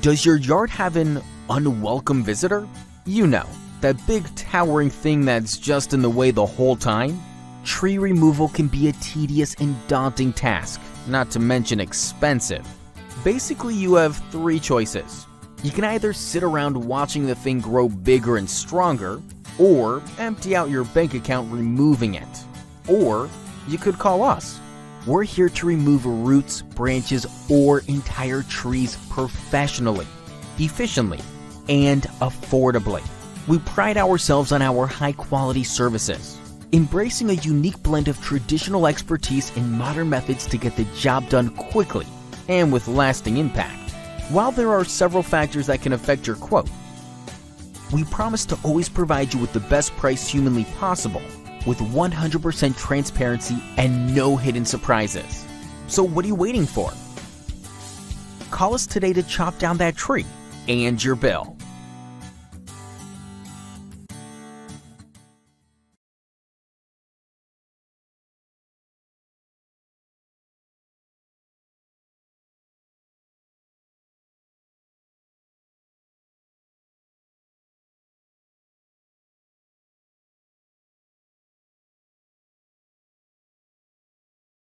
Does your yard have an unwelcome visitor? You know, that big towering thing that's just in the way the whole time? Tree removal can be a tedious and daunting task, not to mention expensive. Basically, you have three choices. You can either sit around watching the thing grow bigger and stronger, or empty out your bank account removing it. Or you could call us. We're here to remove roots, branches, or entire trees professionally, efficiently, and affordably. We pride ourselves on our high-quality services, embracing a unique blend of traditional expertise and modern methods to get the job done quickly and with lasting impact. While there are several factors that can affect your quote, we promise to always provide you with the best price humanly possible, with 100% transparency and no hidden surprises. So what are you waiting for? Call us today to chop down that tree and your bill.